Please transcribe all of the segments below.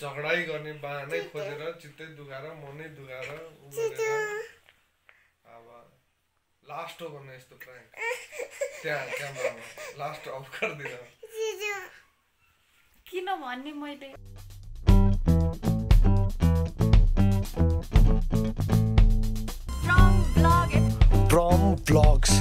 झगडै गर्ने बाहानै खोजेर चित्तै दुखाएर मनै दुखाएर अब लास्ट हो भन्ने यस्तो प्राङ्क त्यहाँ क्यामेरामा लास्ट अफ गरिदिन किन भन्ने मैले From vlogs.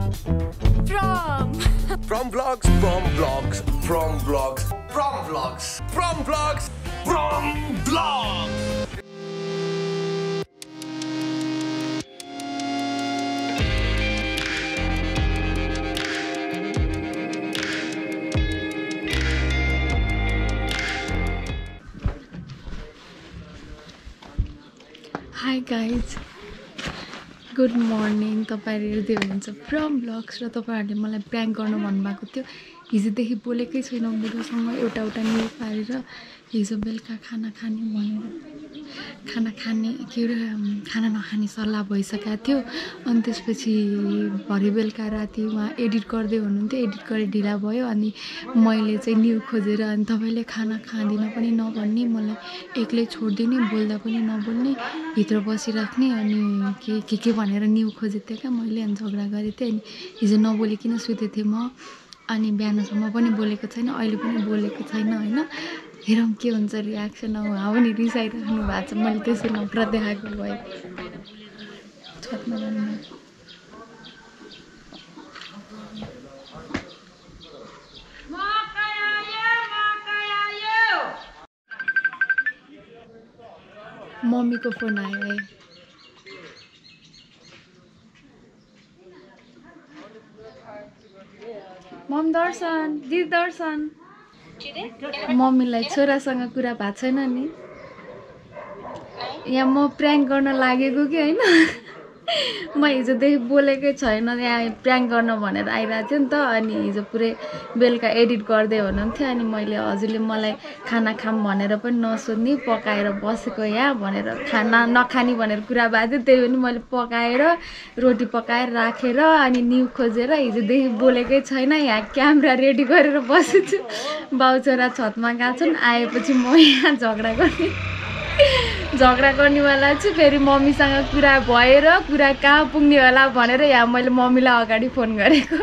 Hi guys, good morning. तपाईहरु हेर्दै हुनुहुन्छ फ्रम ब्लग्स र तपाईहरुले मलाई प्र्याङ्क गर्न भन्नुभएको थियो। हिजोदेखि बोलेकै छैन बुढोसँग एउटा न्यु पारेर हिजो बेलुका खाना खाने भनेर खाना नखाने सल्लाह भइसकेको थियो। अनि त्यसपछि भरे बेलुका राति उहाँ एडिट गर्दै हुनुहुन्थ्यो, एडिट गरे ढिला भयो। अनि मैले चाहिँ न्यु खोजेर अनि तपाईले खाना खाँदिन पनि नभन्ने, मलाई एक्लै छोड्दिने, बोल्दा पनि नबोल्ने, भित्र बसिराख्ने अनि के भनेर न्यु खोजेको थिएँ क्या मैले। अनि झगडा गरेको थिएँ। अनि हिजो नबोलिकन सुतेको थिएँ म। अनि बिहानसम्म पनि बोलेको छैन, अहिले पनि बोलेको छैन हैन। हेरौँ के हुन्छ रियाक्सन। उहाँ पनि रिसाइराख्नु भएको छ, मैले त्यसै नफरत देखाएको भए। छतमा जानु मम्मीको फोन आयो है। मम दर्शन, दिदी दर्शन। मम्मीलाई छोरासँग कुरा भएको छैन नि। यहाँ म प्र्याङ्क गर्न लागेको कि होइन। म हिजोदेखि बोलेकै छैन, यहाँ प्र्याङ्क गर्न भनेर आइरहेको थियो नि त। अनि हिजो पुरै बेलुका एडिट गर्दै हुनुहुन्थ्यो। अनि मैले हजुरले मलाई खाना खाम भनेर पनि नसोध्ने, पकाएर बसेको यहाँ भनेर खाना नखाने भनेर कुरा भएको थियो। त्यही पनि मैले पकाएर रोटी पकाएर राखेर अनि न्यु खोजेर हिजोदेखि बोलेकै छैन। यहाँ क्यामेरा रेडी गरेर बसेछु। बाउ छोरा छतमा गएको छन्, आएपछि म यहाँ झगडा गर्नेवाला छु। फेरि मम्मीसँग कुरा भएर कुरा कहाँ पुग्ने होला भनेर यहाँ मैले मम्मीलाई अगाडि फोन गरेको।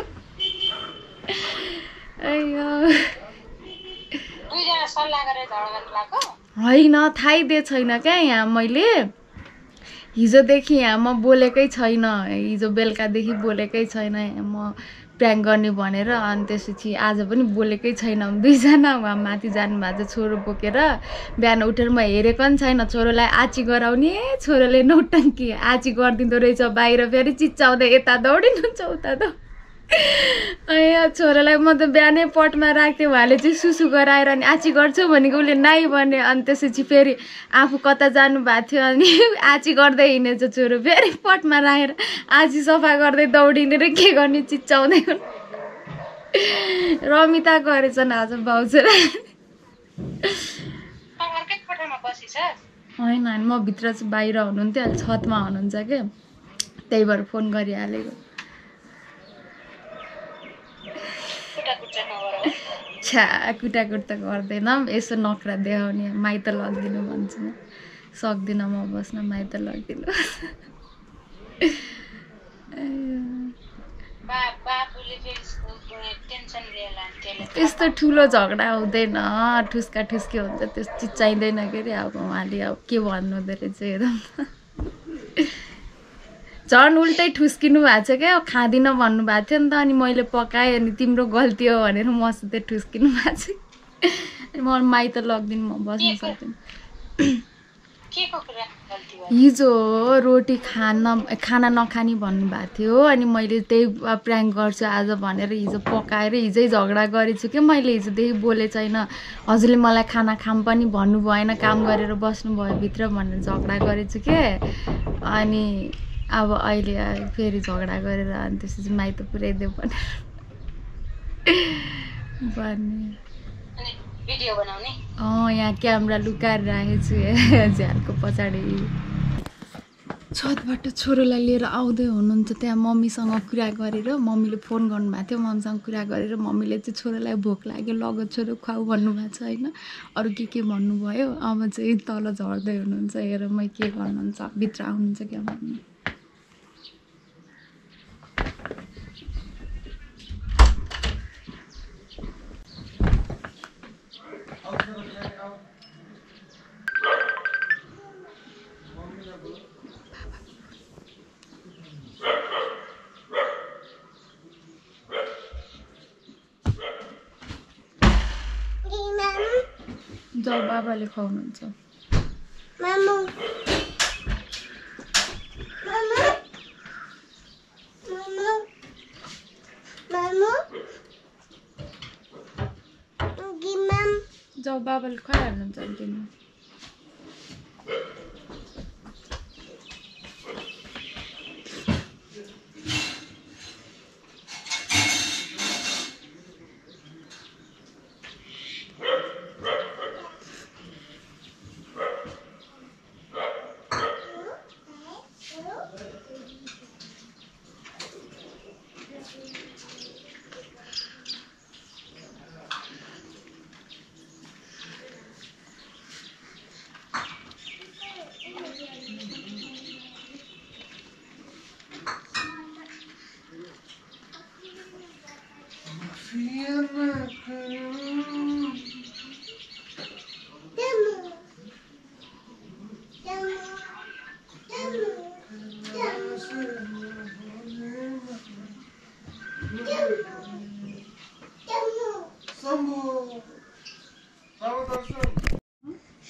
होइन थाहै दिए छैन क्या। यहाँ मैले हिजोदेखि यहाँ म बोलेकै छैन, हिजो बेलुकादेखि बोलेकै छैन म प्र्याङ्क गर्ने भनेर। अनि त्यसपछि आज पनि बोलेकै छैन। दुईजना उहाँ माथि जानुभएको छ छोरो बोकेर। बिहान उठेर म हेरेको पनि छैन। छोरोलाई आची गराउने, छोरोले नौटङ्की आची गरिदिँदो रहेछ बाहिर। फेरि चिच्चाउँदै यता दौडिनुहुन्छ उता दौड। छोरालाई म त बिहानै पटमा राख्थेँ, उहाँले चाहिँ सुसु गराएर अनि आची गर्छु भनेको उसले नाइ भने। अनि त्यसपछि फेरि आफू कता जानुभएको थियो अनि आची गर्दै हिँडेछ छोरो। फेरि पटमा राखेर आची सफा गर्दै दौडिने र के गर्ने चिच्चाउँदै हुन्। रमिता गरेछन् आज बाउ छोरा। होइन म भित्र चाहिँ बाहिर हुनुहुन्थ्यो, अहिले छतमा हुनुहुन्छ क्या, त्यही भएर फोन गरिहालेको। छ्या कुटाकुट त गर्दैन, यसो नखरा देखाउने। माइत लगिदिनु भन्छु म, सक्दिनँ म बस्न, माइत लगिदिनु। त्यस्तो ठुलो झगडा हुँदैन, ठुस्का ठुस्की हुन्छ, त्यस चिच्चाइँदैन के अरे। अब उहाँले अब के भन्नु हुँदो रहेछ हेरौँ। झन् उल्टै ठुस्किनु भएको छ क्या, खाँदिनँ भन्नुभएको थियो नि त। अनि मैले पकाएँ, अनि तिम्रो गल्ती हो भनेर मसित ठुस्किनु भएको छ। म माइत लगिदिनु, म बस्नु सक्दिनँ। हिजो रोटी खाना नखाने भन्नुभएको थियो। अनि मैले त्यही प्र्याङ्क गर्छु आज भनेर हिजो पकाएर हिजै झगडा गरेछु कि मैले। हिजोदेखि बोले छैन, हजुरले मलाई खाना खाम पनि भन्नु भएन, काम गरेर बस्नुभयो भित्र भनेर झगडा गरेछु के। अनि अब अहिले फेरि झगडा गरेर अनि त्यसपछि माइत पुर्याइदियो भनेर भिडियो बनाउने। यहाँ क्यामेरा लुकाएर राखेको छु झ्यालको पछाडि। छतबाट छोरोलाई लिएर आउँदै हुनुहुन्छ त्यहाँ मम्मीसँग कुरा गरेर मम्मीले फोन गर्नुभएको थियो मम्मीसँग कुरा गरेर मम्मीले चाहिँ छोरोलाई भोक लाग्यो लग छोरो खुवाऊ भन्नुभएको छ होइन अरू के भन्नुभयो अब चाहिँ तल झर्दै हुनुहुन्छ हेर मै के गर्नुहुन्छ भित्र आउनुहुन्छ क्या भन्नु जाऊ बाबाले खुवाउनुहुन्छ मामु जाऊ बाबाले खुवाइहाल्नुहुन्छ तिमी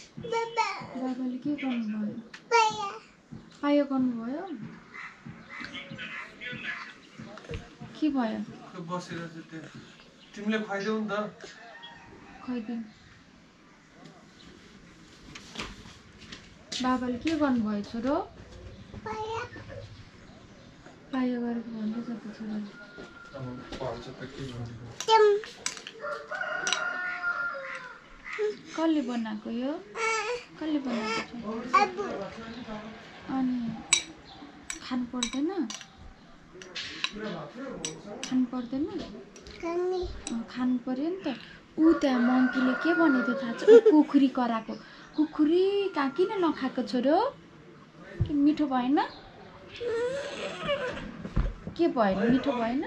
बाबाले के गर्नुभयो पायो गर्नुभयो के भयो बसेर चाहिँ त्यो तिमीले खुवाइदेऊ नि त खुवाइदिउँ बाबाले के गर्नुभयो छोरो पायो गरेको भन्दैछ त छोराले कसले बनाएको यो कसले बनाएको छ अनि खानु पर्दैन खानु पर्यो नि त ऊ त्यहाँ मङ्कीले के भनेको थाहा छ कुखुरी कराएको कुखुरी कहाँ किन नखाएको छोरो मिठो भएन के भएन मिठो भएन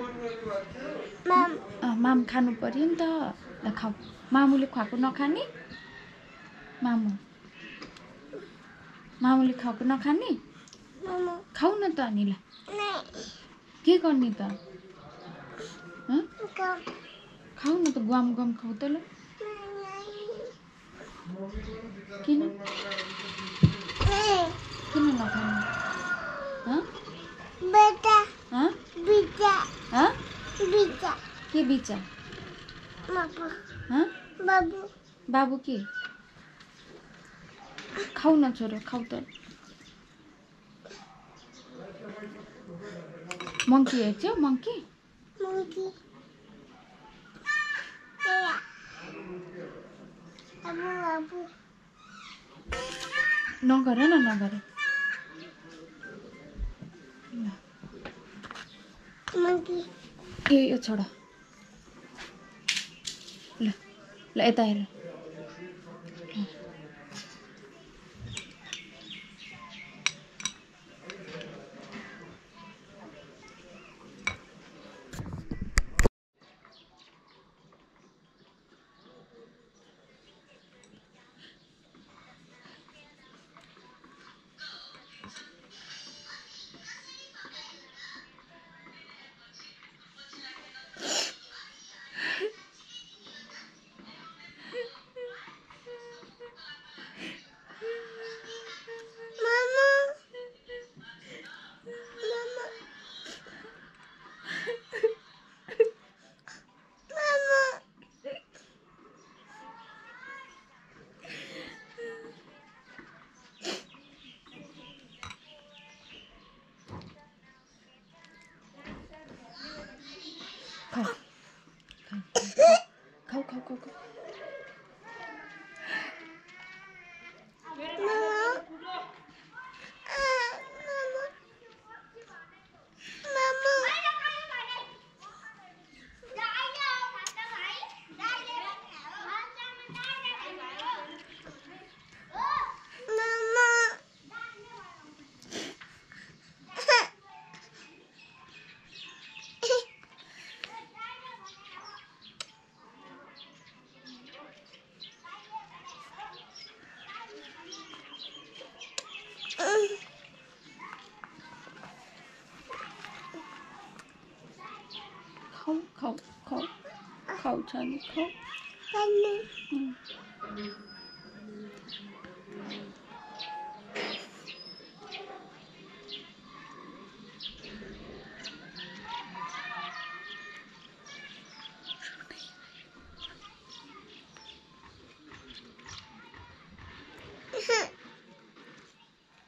माम खानु पर्यो नि त ल खाऊ मामुले खुवाएको नखाने मामुले खुवाएको नखाने खाऊ न त अनि ल के गर्ने त खाऊ न त गम खाऊ त ल किन नखाने के बिचा बाबु के खाऊ न छोरो खाऊ त मङ्की हेर्छौ मङ्की नगर न नगर ए यो छोडा ल ल यता हेर छानी खाऊ Panu.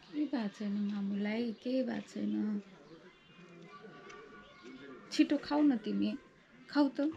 केही भएको छैन मामुलाई, केही भएको छैन। छिटो खाऊ न तिमी, खाऊ त।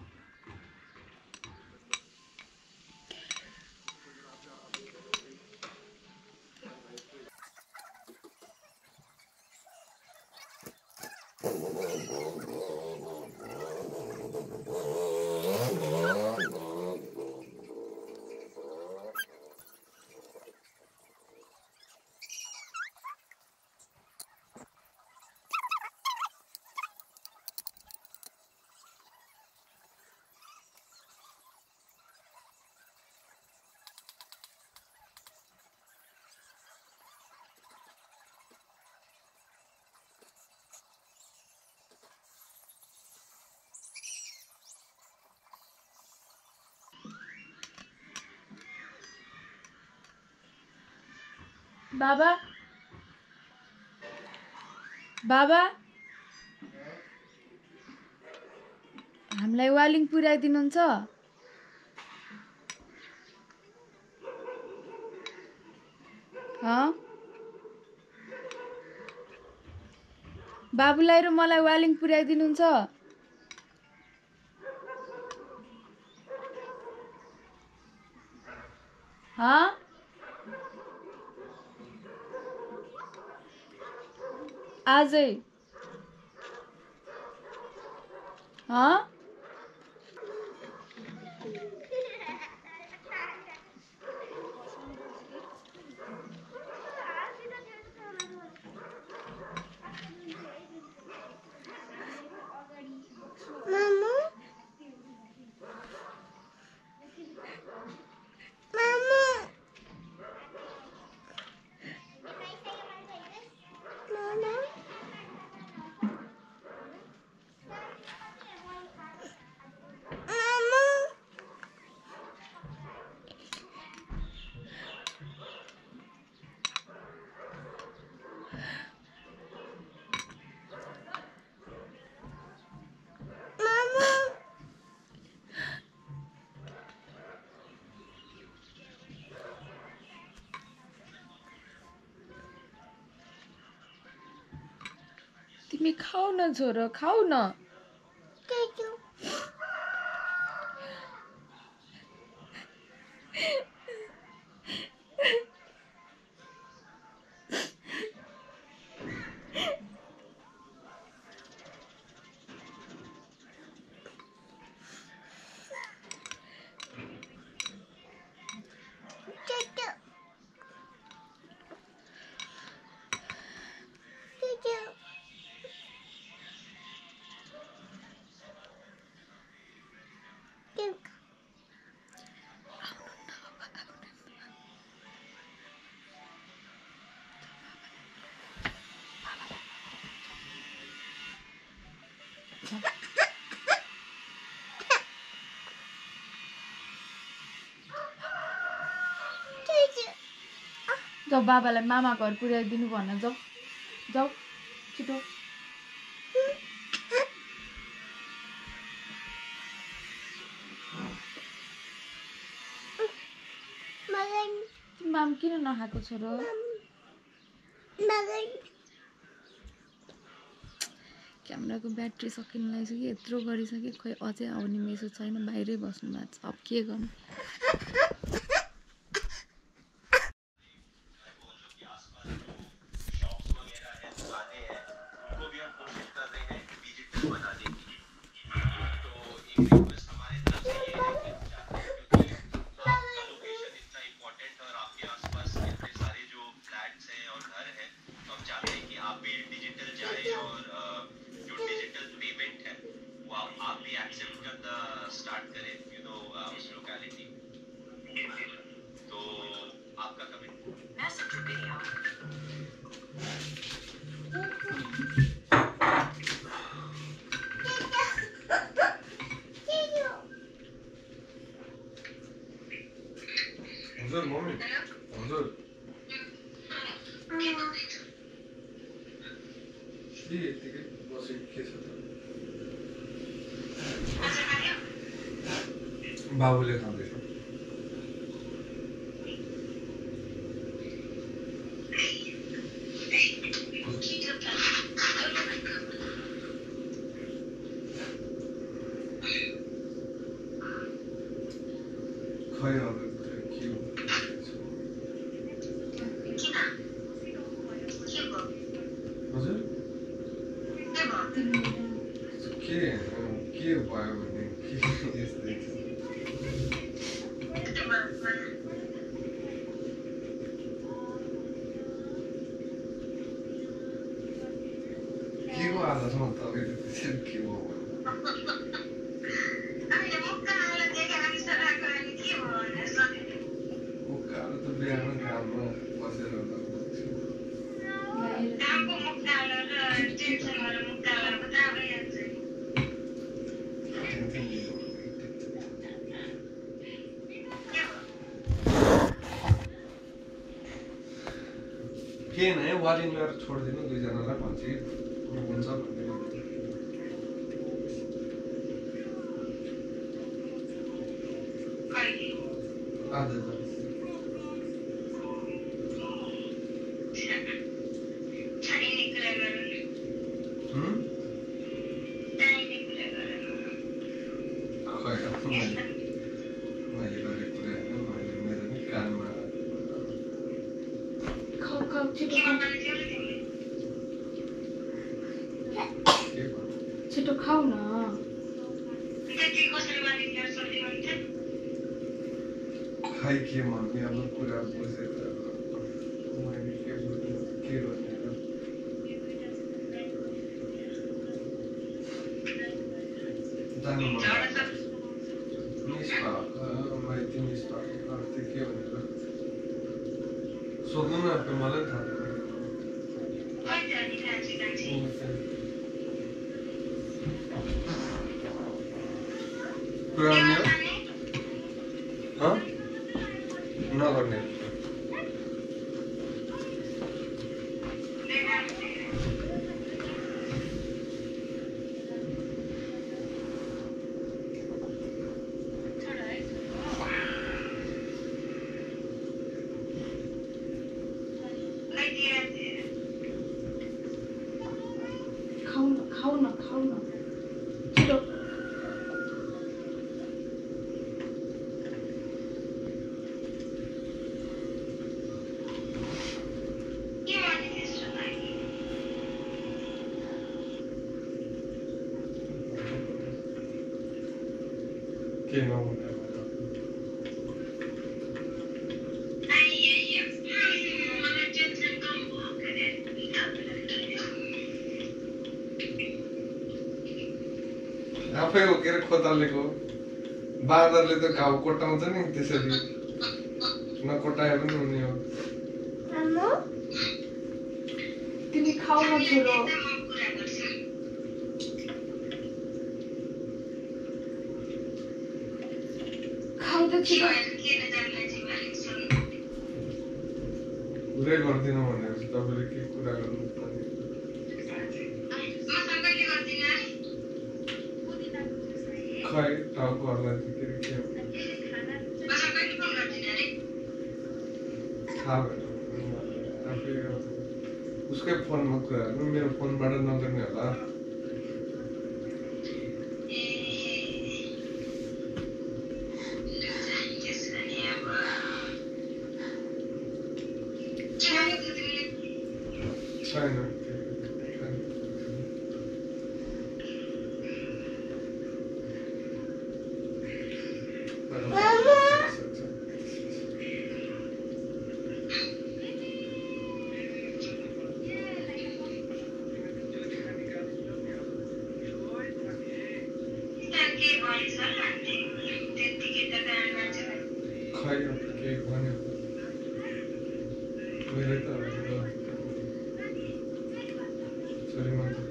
बाबा बाबा हामीलाई वालिङ पुर्याइदिनुहुन्छ? बाबुलाई र मलाई वालिङ पुर्याइदिनुहुन्छ? आजै Mama. Mama. Mama. Mama. Mama. तिमी खाऊ न छोरो, खाऊ न। Tutu. Tutu. Tutu. Tutu. जाऊ बाबालाई मामा घर पुर्याइदिनु भन, जाऊ जाऊ छिटो। Magan. माम किन नखाएको छोरो? Magan. क्यामेराको ब्याट्री सकिन लागिसक्यो, यत्रो गरिसक्यो, खोइ अझै आउने मेसेज छैन, बाहिरै बस्नु भएको छ। अब के गर्नु? हजुर मम्मी हजुर यतिकै बसेको के छ त बाबुले खाँदैछ खै अब के हो हजुर के भयो भने के यस्तै के को आजसम्म तपाईँले त्यसरी के हो उकालो त बिहान काममा बसेर के नै वाली गएर छोडिदिनु दुईजनालाई भन्छ कि हुन्छ भन्ने आज मैले गरेको कुरा होइन मैले मेरो नि कानमा छिटो खाऊ न खै के मम्मी अब कुरा बुझेर मैले के गर्ने र जानु मन माइती मिस्टर अर्थे के भनेर सोध्नु न मलाई थाहा कुरा गर्ने हो नगर्ने खाऊ न छिटो के नहुने आफै हो के अरे खोतालेको बाँदरले त घाउ कोटाउँछ नि त्यसरी नकोटाए पनि हुने हो तिमी खाऊ न छोरो खाऊ त छिटो कुरै गर्दिनँ भनेपछि तपाईँले के कुरा गर्नु पर्ने खै टाउकोहरूलाई के थाहा भएन आफै उसकै फोनमा कुरा गर्नु मेरो फोनबाट नगर्ने होला छैन खै के भन्यो मैले त छोरी मान्छे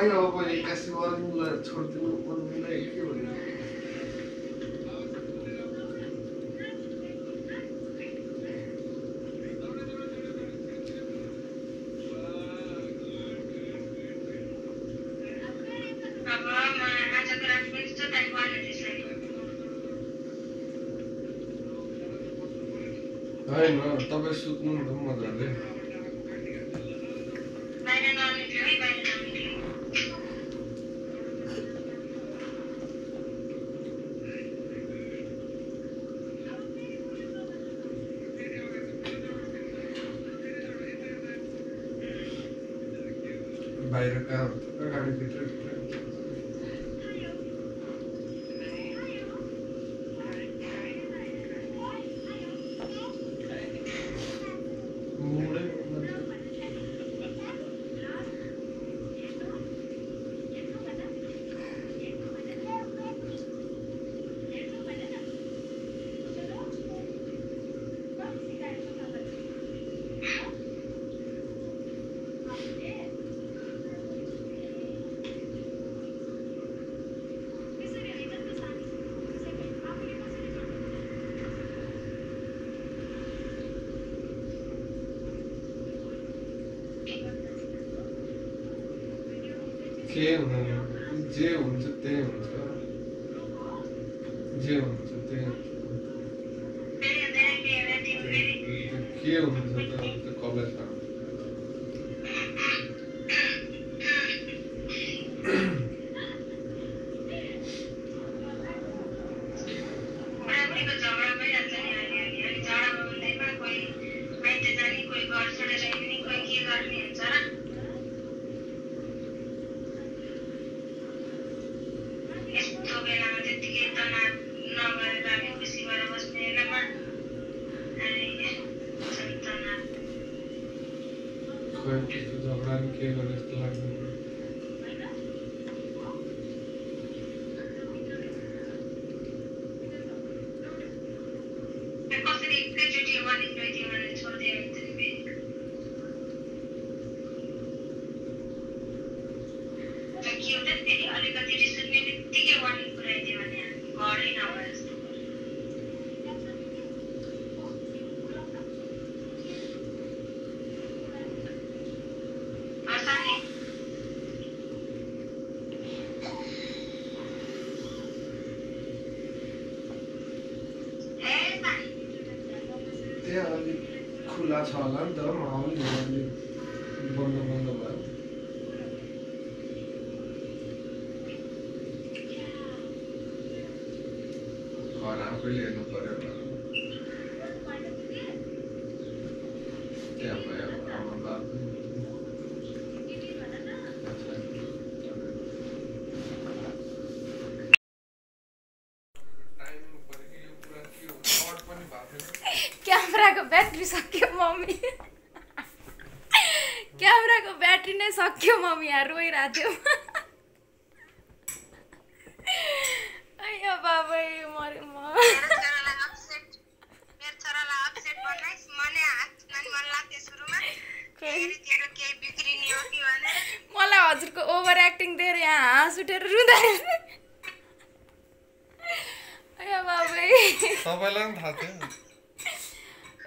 होइन अब एक्कासी अरूलाई छोडिदिनु पर्दैन के भन्नु होइन तपाईँ सुत्नु नि त मजाले बाहिर कहाँ हुन्छ गाडीभित्र के हुँदैन जे हुन्छ त्यही हुन्छ जे हुन्छ त्यही हुन्छ के हुन्छ त कसलाई थाहा झगडा नि के गरे जस्तो लाग्दैन त्यहाँ अलिक खुला छ होला नि त माहौल अलि बन्द बन्द भयो घर आफैले हेर्नु पर्यो त्यहाँ भयो आमा बाबु क्यामेराको ब्याट्री सक्यो मम्मी क्यामेराको ब्याट्री नै सक्यो मम्मी यहाँ रोइरहेको थियो बाबै मरे म मलाई हजुरको ओभर एक्टिङ दिएर यहाँ हाँस उठेर रुँदा बाबै सबैलाई पनि थाहा थियो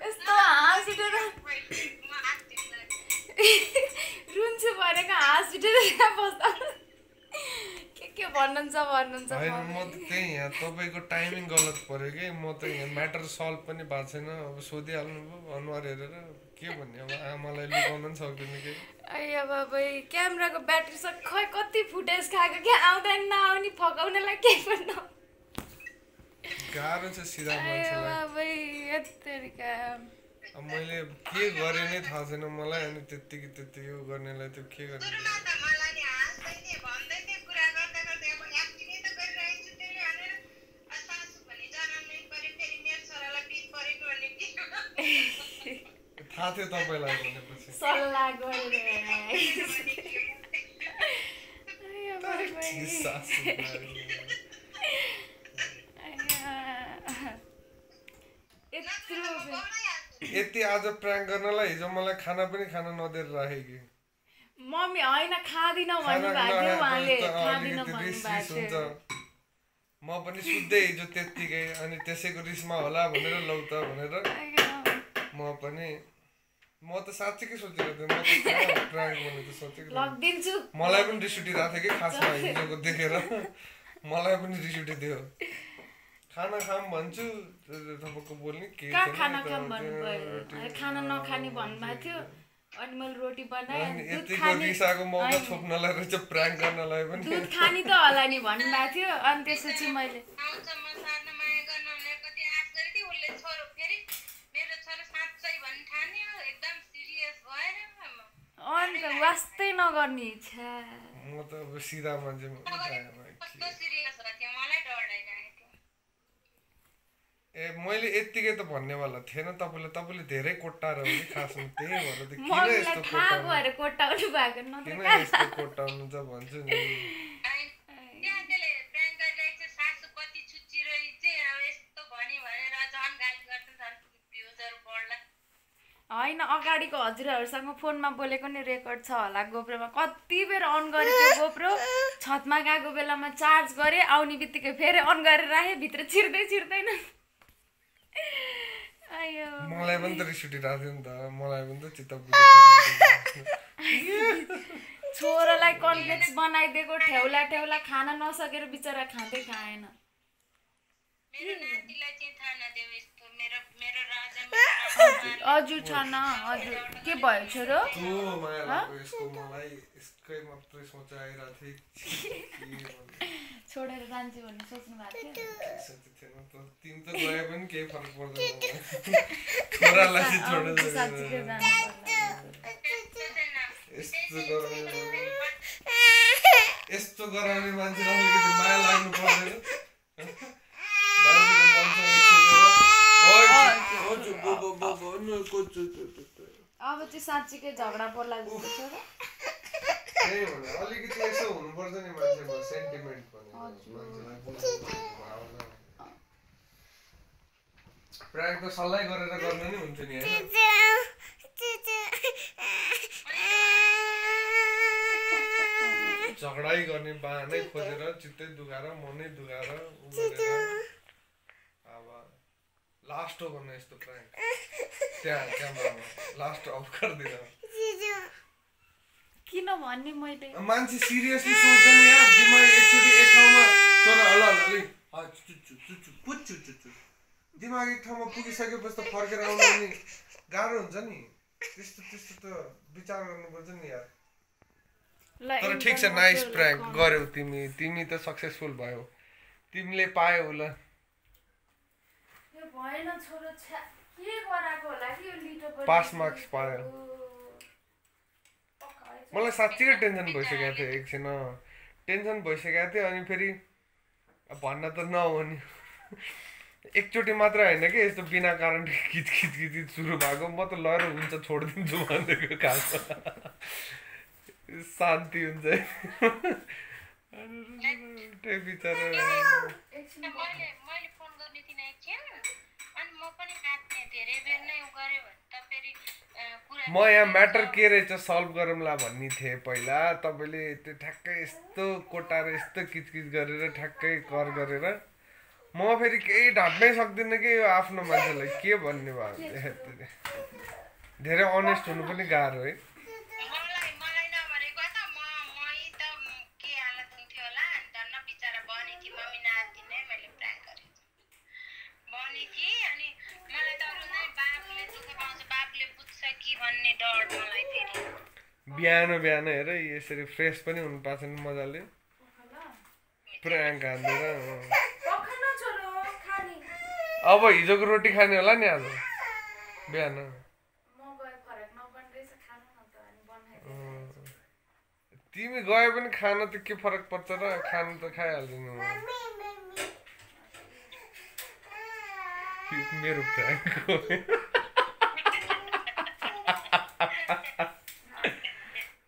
यस्तो हाँस उठेर रुन्छु भनेको हाँस उठेर त्यहाँ बस्दा के भन्नुहुन्छ होइन म त त्यही यहाँ तपाईँको टाइमिङ गलत पर्यो कि म त यहाँ म्याटर सल्भ पनि भएको छैन अब सोधिहाल्नु भयो अनुहार हेरेर के भन्ने अब आमालाई लुकाउन पनि सक्दैन कि अಯ್ಯ बाबै क्यामेराको ब्याट्री सब खै कति फुटेज खाएको के आउँदैन नआउने फकाउनलाई केही पनि गाह्रो छ सिधा मान्छेलाई बाबै यत्तरीका अब मैले के गरेँ नै थाहा छैन मलाई अनि त्यत्तिकै गर्नेलाई त्यो के गर्ने थाहा थियो तपाईँलाई भनेपछि सल्लाह गरेर यति आज प्राङ्क गर्नलाई हिजो मलाई खाना पनि खान नदिएर राखे कि मम्मी हैन खादिन भन्नुभएको थियो उहाँले खादिन रिस हुन्छ भन्नुभएको म पनि सुत्दै हिजो त्यत्तिकै अनि त्यसैको रिसमा होला भनेर लौ त भनेर म पनि म त साँच्चीकै सोचिरहेको थिएँ म त ट्राई गर्ने त सोचेको लगिदिन्छु मलाई पनि रिस उठिरहेको थियो कि खासमा हिजोको देखेर मलाई पनि रिस उठिदियो खाना खाम भन्छु तपाईँको बोल्ने के कहाँ खाना खाम भन्नुभयो खाना नखाने भन्नुभएको थियो अनि मैले रोटी बनाएँ दुध खाने रिसाको मौका छोप्नलाई रहेछ प्राङ्क गर्नलाई पनि दुध खाने त होला नि भन्नुभएको थियो अनि त्यसपछि मैले अनि त वास्तै नगर्ने इच्छा म त अब सिधा मान्छे ए मैले यत्तिकै त भन्नेवाला थिएन तपाईँले धेरै कोट्टाएर हो कि खासमा त्यही भएर त किन यस्तो कोट्टाउनु भएको किन यस्तो कोट्टाउनु त भन्छु नि होइन अगाडिको हजुरहरूसँग फोनमा बोलेको नि रेकर्ड छ होला गोप्रोमा कति बेर अन गरेको गोप्रो छतमा गएको बेलामा चार्ज गरेँ आउने बित्तिकै फेरि अन गरेर राखेँ भित्र छिर्दैन अयो मलाई पनि त रिस उठिरहेको थियो नि त मलाई पनि त चित्त छोरालाई कन्फ्लेक्स बनाइदिएको ठेउला खाना नसकेर बिचरा खाँदै खाएन हजुर छैन हजुर के भयो छोरो छोडेर जान्छु भन्ने सोच्नु भएको थियो तिमी त गए पनि केही फरक पर्दैन छोरालाई चाहिँ छोडेर यस्तो गराउने मान्छेलाई अलिकति माया लाग्नु पर्दैन अब चाहिँ साँच्चीकै झगडा पर्ला जस्तो छ अलिकति यसो हुनुपर्छ नि मान्छेको सेन्टिमेन्ट पनि प्राङ्क त सल्लाह गरेर गर्नु नि हुन्छ नि झगडै गर्ने बाहानै खोजेर चित्तै दुखाएर मनै दुखाएर अब लास्ट हो भन्नु यस्तो प्राङ्क त्यहाँ क्यामेरामा लास्ट अफ गरिदिन किन भन्ने मैले मान्छे सिरियसली सोच्दैन यार दिमाग एकचोटि एक ठाउँमा दिमाग एक ठाउँमा पुगिसकेपछि त फर्केर आउनु नि गाह्रो हुन्छ नि त्यस्तो त विचार गर्नुपर्छ नि यार तर ठिक छ नाइस प्राङ्क गर्यौ तिमी त सक्सेसफुल भयौ तिमीले पायौ ल भएन छोरो के गराको होला कि यो लिटो पास मार्क्स पायो मलाई साँच्चीकै टेन्सन भइसकेको थियो एकछिन टेन्सन भइसकेको थियो अनि फेरि भन्न त नहुने एकचोटि मात्र होइन कि यस्तो बिना कारण खिच सुरु भएको म त लएर हुन्छ छोडिदिन्छु भनेको खासमा शान्ति हुन्छ बिचरा म यहाँ म्याटर के रहेछ सल्भ गरौँला भन्ने थिएँ पहिला तपाईँले त्यो ठ्याक्कै यस्तो कोटाएर यस्तो किचकिच गरेर ठ्याक्कै कर गरेर म फेरि केही ढाट्नै सक्दिनँ कि यो आफ्नो मान्छेलाई के भन्ने भयो धेरै अनेस्ट हुनु पनि गाह्रो है बिहान हेर यसरी फ्रेस पनि हुनु पाएको छैन मजाले प्राङ्क हान्दैन अब हिजोको रोटी खाने होला नि आज बिहान तिमी गए पनि खान त के फरक पर्छ र खानु त खाइहाल्दिनु मेरो प्राङ्क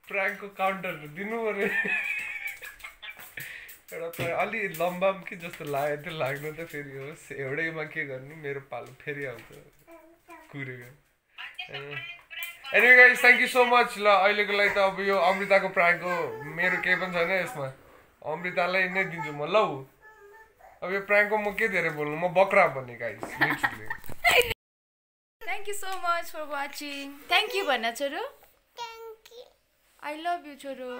प्राङ्कको काउन्टर दिनु पर्यो एउटा त अलि लम्बा कि जस्तो लाग्यो त्यो लाग्नु त फेरि होस् एउटैमा के गर्नु मेरो पालो फेरि आउँछ कुरेको anyway guys thank you so much ल अहिलेको लागि त अब यो अमृताको प्राङ्कको मेरो केही पनि छैन यसमा अमृतालाई नै दिन्छु म लौ अब यो प्राङ्कको म के धेरै बोल्नु म बक्रा भन्ने guys thank you so much for watching thank you भन्न छोरो Thank you. I love you छोरो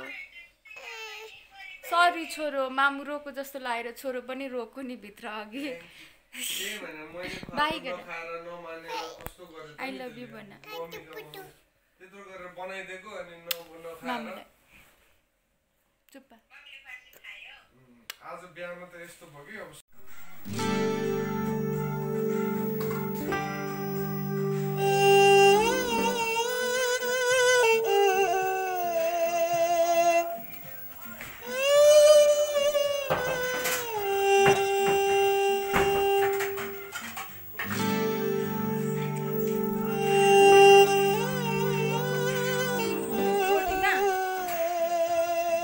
सरी छोरो मामु रोको जस्तो लागेर छोरो पनि रोको नि भित्र अघि बाई गर आई लभ यु भन्न त्यत्रो गरेर बनाइदिएको अनि मामुलाई चुप्पा आज बिहामा त यस्तो भयो कि अब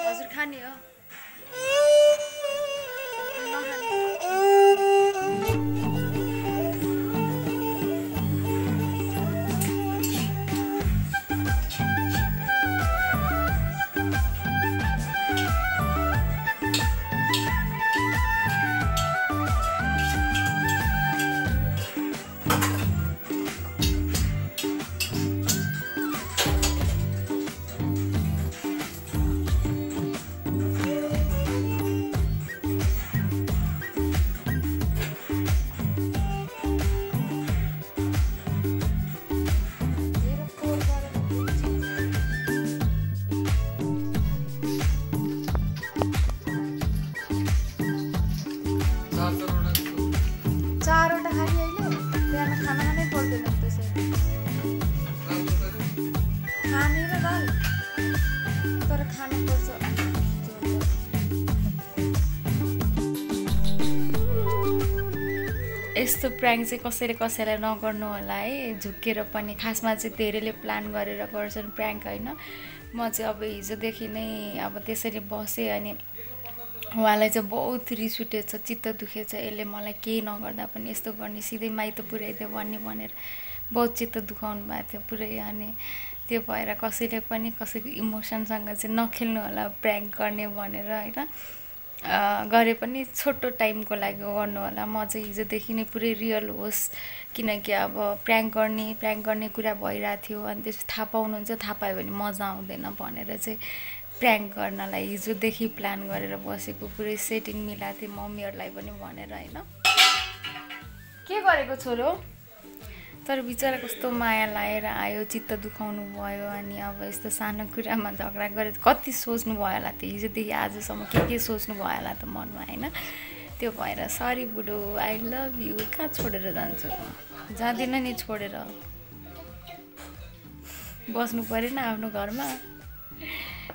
हजुर खाने हो चारवटा खाने होइन बिहान खाना खानै पर्दैन त्यसरी खाने र दाल तर खानुपर्छ यस्तो प्र्याङ्क चाहिँ कसैलाई नगर्नु होला है झुक्केर पनि खासमा चाहिँ धेरैले प्लान गरेर गर्छन् प्र्याङ्क होइन म चाहिँ अब हिजोदेखि नै अब त्यसरी बसेँ अनि उहाँलाई चाहिँ बहुत रिस उठेछ चित्त दुखेछ यसले मलाई केही नगर्दा पनि यस्तो गर्ने सिधै माइत पुर्याइदियो भन्ने भनेर बहुत चित्त दुखाउनु भएको थियो पुरै अनि त्यो भएर कसैले पनि कसैको इमोसनसँग चाहिँ नखेल्नु होला प्र्याङ्क गर्ने भनेर होइन गरे पनि छोटो टाइमको लागि गर्नु होला म चाहिँ हिजोदेखि नै पुरै रियल होस् किनकि अब प्र्याङ्क गर्ने कुरा भइरहेको थियो अनि त्यसपछि थाहा पाउनुहुन्छ थाहा पायो भने मजा आउँदैन भनेर चाहिँ प्र्याङ्क गर्नलाई हिजोदेखि प्लान गरेर बसेको पुरै सेटिङ मिलाएको थिएँ मम्मीहरूलाई पनि भनेर होइन के गरेको छोरो तर बिचरा कस्तो माया लागेर आयो चित्त दुखाउनु भयो अनि अब यस्तो सानो कुरामा झगडा गरेर कति सोच्नु भयो होला त्यो हिजोदेखि आजसम्म के सोच्नु भयो होला त मनमा होइन त्यो भएर सरी बुढो आई लभ यु कहाँ छोडेर जान्छु जाँदिन नि छोडेर बस्नु परेन आफ्नो घरमा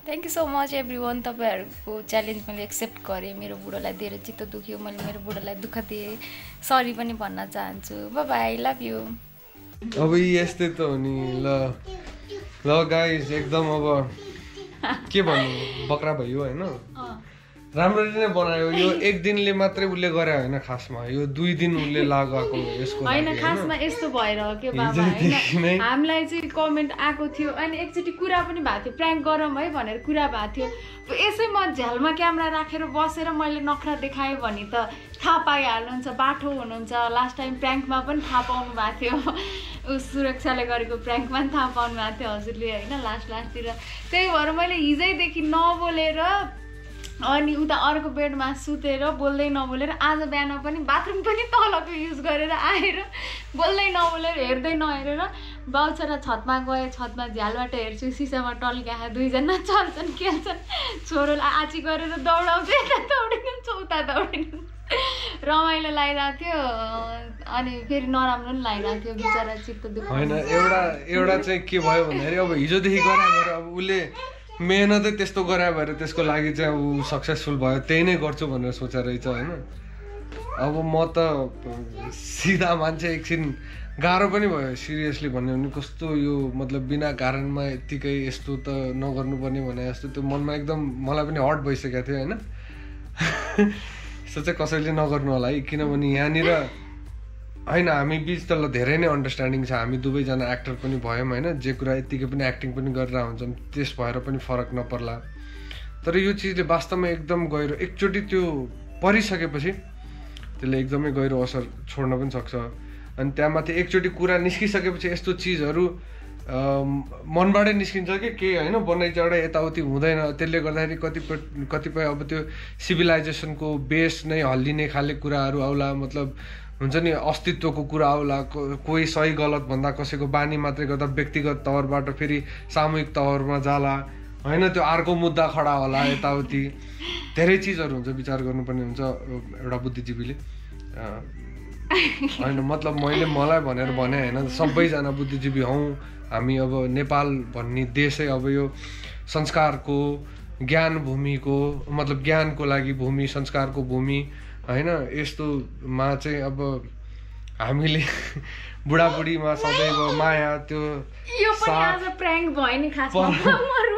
thank you so much every one तपाईँहरूको च्यालेन्ज मैले एक्सेप्ट गरेँ मेरो बुढोलाई धेरै चित्त दुख्यो मैले मेरो बुढोलाई दुःख दिएँ सरी पनि भन्न चाहन्छु बाई लभ यु अब यस्तै त हो नि ल गाइस एकदम अब के भन्नु बक्रा भयो होइन राम्ररी नै बनायो यो एक दिनले मात्रै उसले गरे होइन खासमा यो 2 दिन उसले लगाएको यसको होइन खासमा यस्तो भएर हो के बाबा होइन हामीलाई चाहिँ कमेन्ट आएको थियो अनि एकचोटि कुरा पनि भएको थियो प्र्याङ्क गरौँ है भनेर कुरा भएको थियो यसै म झ्यालमा क्यामेरा राखेर बसेर मैले नखरा देखाएँ भने त थाहा पाइहाल्नुहुन्छ बाठो हुनुहुन्छ लास्ट टाइम प्र्याङ्कमा पनि थाहा पाउनु भएको थियो उस सुरक्षाले गरेको प्र्याङ्कमा पनि थाहा पाउनु भएको थियो हजुरले होइन लास्टतिर त्यही भएर मैले हिजैदेखि नबोलेर अनि उता अर्को बेडमा सुतेर बोल्दै नबोलेर आज बिहान पनि बाथरुम पनि तलको युज गरेर आएर बोल्दै नबोलेर हेर्दै नहेरेर बाउछरा छतमा गए छतमा झ्यालबाट हेर्छु सिसामा टल्क्या दुईजना चल्छन् खेल्छन् छोरोलाई आची गरेर दौडाउँदै दौडिनु चौता दौडिनु रमाइलो लागिरहेको थियो अनि फेरि नराम्रो पनि लागिरहेको थियो बिचरा चित्त दुःख होइन एउटा चाहिँ के भयो भन्दाखेरि अब हिजोदेखि गरे अब उसले मेहनतै त्यस्तो गरे भएर त्यसको लागि चाहिँ अब सक्सेसफुल भयो त्यही नै गर्छु भनेर सोचेर रहेछ होइन अब म त सिधा मान्छे एकछिन गाह्रो पनि भयो सिरियसली भन्यो भने कस्तो यो मतलब बिना कारणमा यत्तिकै यस्तो त नगर्नुपर्ने भने जस्तो त्यो मनमा एकदम मलाई पनि हट भइसकेको थियो होइन यस्तो चाहिँ कसैले नगर्नु होला है किनभने यहाँनिर होइन हामी बिच त ल धेरै नै अन्डरस्ट्यान्डिङ छ, हामी दुवैजना एक्टर पनि भयौँ होइन, जे कुरा यत्तिकै पनि एक्टिङ पनि गरेर हुन्छौँ त्यस भएर पनि फरक नपर्ला। तर यो चिजले वास्तवमा एकदम गहिरो एकचोटि त्यो परिसकेपछि त्यसले एकदमै गहिरो असर छोड्न पनि सक्छ। अनि त्यहाँमाथि एकचोटि कुरा निस्किसकेपछि यस्तो चिजहरू मनबाटै निस्किन्छ कि केही होइन, बनाइ चढाइ यताउति हुँदैन। त्यसले गर्दाखेरि कतिपय अब त्यो सिभिलाइजेसनको बेस नै हल्लिने खाले कुराहरू आउला, मतलब हुन्छ नि अस्तित्वको कुरा आउला, कोही सही गलत भन्दा कसैको बानी मात्रै गर्दा व्यक्तिगत तवरबाट फेरि सामूहिक तवरमा जाला होइन, त्यो अर्को मुद्दा खडा होला, यताउति धेरै चिजहरू हुन्छ विचार गर्नुपर्ने हुन्छ एउटा बुद्धिजीवीले होइन। मतलब मलाई भनेर भने होइन, सबैजना बुद्धिजीवी हौँ हामी। अब नेपाल भन्ने देशै अब यो संस्कारको ज्ञान भूमिको मतलब ज्ञानको लागि भूमि, संस्कारको भूमि होइन। यस्तोमा चाहिँ अब हामीले बुढाबुढीमा सदैव माया, त्यो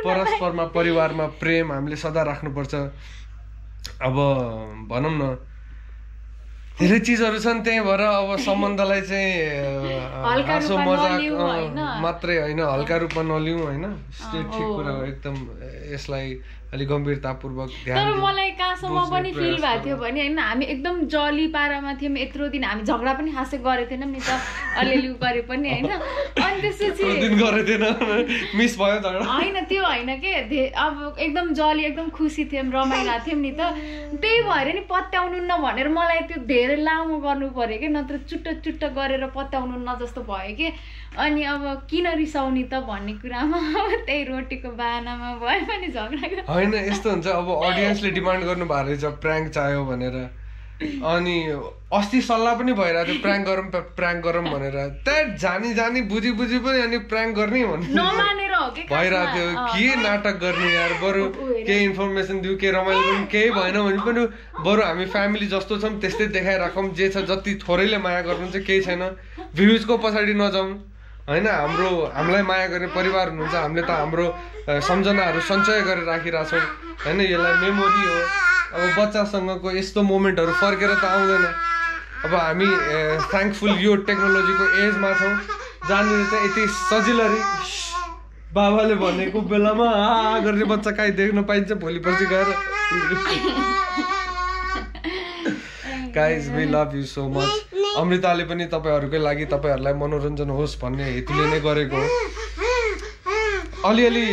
परस्परमा परिवारमा प्रेम हामीले सदा राख्नुपर्छ। अब भनौँ न धेरै चिजहरू छन्, त्यही भएर अब सम्बन्धलाई चाहिँ हाँसो मजाक मात्रै होइन, हल्का रूपमा नलिउँ होइन। ठिक कुरा हो एकदम, यसलाई अलिक गम्भीरतापूर्वक ध्यान। तर मलाई कहाँसम्म पनि फिल भएको थियो भने होइन, हामी एकदम जली पारामा थियौँ। यत्रो दिन हामी झगडा पनि खासै गरेको थिएनौँ नि त, अलिअलि गरे पनि होइन। अनि त्यसपछि मिस भयो झगडा होइन, त्यो होइन के, अब एकदम जली एकदम खुसी थियौँ, रमाइरहेको थियौँ नि त। त्यही भएर नि पत्याउनु न भनेर मलाई त्यो धेरै लामो गर्नु पर्यो कि, नत्र चुट्ट गरेर पत्याउनु न जस्तो भयो कि। अनि अब किन रिसाउने त भन्ने कुरामा अब त्यही रोटीको बाहनामा भयो भने झगडा होइन। यस्तो हुन्छ अब अडियन्सले डिमान्ड गर्नु भएको रहेछ प्र्याङ्क चाहियो भनेर, अनि अस्ति सल्लाह पनि भइरहेको थियो प्र्याङ्क गरौँ भनेर। त्यहाँ जानी बुझी पनि अनि प्र्याङ्क गर्ने भन्ने भइरहेको थियो। के नाटक गर्ने यार, बरु केही इन्फर्मेसन दिउँ, केही रमाइलो गरौँ, केही भएन भने पनि बरु हामी फ्यामिली जस्तो छौँ त्यस्तै देखाइराखौँ। जे छ जति थोरैले माया गर्नुहुन्छ केही छैन, भ्युजको पछाडि नजाउँ होइन। हामीलाई माया गर्ने परिवार हुनुहुन्छ, हामीले त हाम्रो सम्झनाहरू सञ्चय गरेर राखिरहेछौँ होइन। यसलाई मेमोरी हो। अब बच्चासँगको यस्तो मोमेन्टहरू फर्केर त आउँदैन। अब हामी थ्याङ्कफुल यो टेक्नोलोजीको एजमा छौँ जहाँनिर चाहिँ यति सजिलरी बाबाले भनेको बेलामा गर्ने बच्चा काहीँ देख्न पाइन्छ भोलि पर्सि गएर। Guys we love you so much. अमृताले पनि तपाईँहरूकै लागि तपाईँहरूलाई मनोरञ्जन होस् भन्ने हेतुले नै गरेको हो। अलिअलि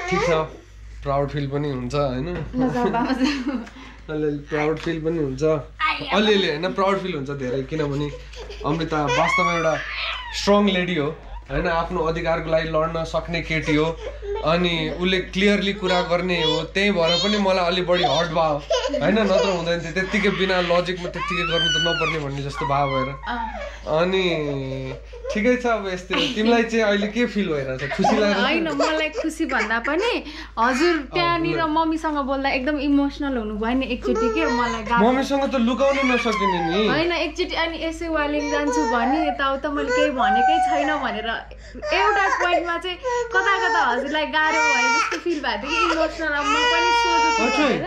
ठिक छ, प्राउड फिल पनि हुन्छ होइन, अलिअलि प्राउड फिल पनि हुन्छ, अलिअलि होइन प्राउड फिल हुन्छ धेरै। किनभने अमृता वास्तवमा एउटा स्ट्रङ लेडी हो होइन, आफ्नो अधिकारको लागि लड्न सक्ने केटी हो, अनि उसले क्लियरली कुरा गर्ने हो। त्यही भएर पनि मलाई अलि बढी हर्ट भयो होइन, नत्र हुँदैन थियो। त्यत्तिकै बिना लजिकमा त्यत्तिकै गर्नु त नपर्ने भन्ने जस्तो भाव भएर। अनि ठिकै छ। अब यस्तै तिमीलाई चाहिँ अहिले के फिल भइरहेछ? खुसी लाग्छ? होइन, मलाई खुसी भन्दा पनि हजुर त्यहाँनिर मम्मीसँग बोल्दा एकदम इमोसनल हुनुभयो नि एकचोटि के। मलाई मम्मीसँग त लुकाउनै नसकिने नि होइन, एकचोटि अनि यसै वालिङ जान्छु भने यताउता मैले केही भनेकै छैन भनेर एउटा पोइन्टमा चाहिँ कता हजुरलाई गाह्रो भयो जस्तो फिल भएको थियो कि इमोसनल। म पनि सोचेको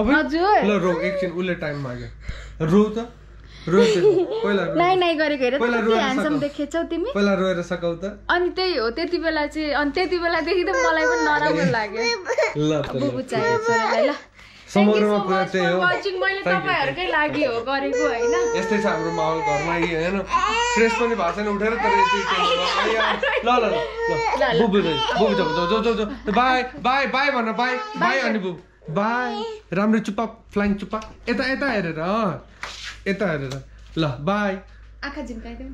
हजुर ल रो एकछिन, उसले टाइम माग्यो, रो त नाइ गरेको हेर ह्यान्डसम देखेछौ तिमी, पहिला रोएर सकाउ त। अनि त्यही हो, त्यति बेला चाहिँ अनि त्यति बेलादेखि त मलाई पनि नराम्रो लाग्यो। बुबु चाहियो छोरालाई। ल समग्रमा कुरा त्यही हो, मैले तपाईँहरूकै लागि हो गरेको होइन। यस्तै छ हाम्रो माहौल घरमा होइन। स्ट्रेस पनि भएको छैन उठेर, तर ल बुबु जाऊ बाई बाई बाई भन, बाई बाई अनि बुबु बाई। राम्रो चुप्पा फ्लाइङ चुप्पा, यता हेरेर यता हेरेर ल बाई। आँखा झिम्काइदेऊ,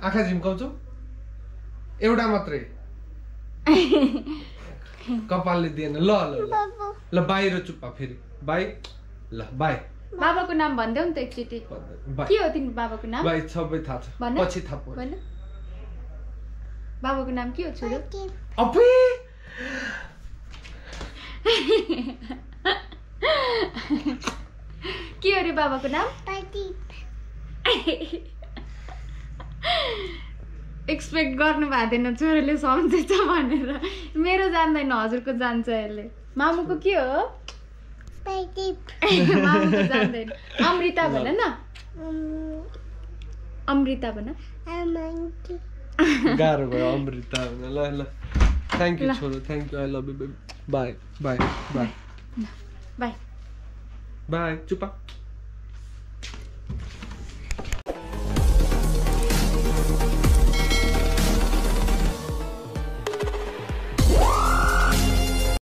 आँखा झिम्काउँछौ एउटा मात्रै, कपालले दिएन। ल ल ल बाहिर चुप्पा फेरि बाई। ल बाई। बाबाको नाम भन्देऊ नि त एकचोटि। के हो तिम्रो बाबाको नाम? बाई सबै थाहा छ, पछि थाहा पर्यो। बाबाको नाम के हो छोरो? अपे के हो रे बाबाको नाम? एक्सपेक्ट गर्नु भएको थिएन छोरीले सम्झेछ भनेर। मेरो जान्दैन, हजुरको जान्छ यसले। मामुको के हो? मामुको जान्दैन। अमृता भन न। अमृता भन Amanti. गाह्रो भयो अमृता हुन ल ल थ्याङ्क यू छोरो thank you I love you bye bye bye bye bye चुपा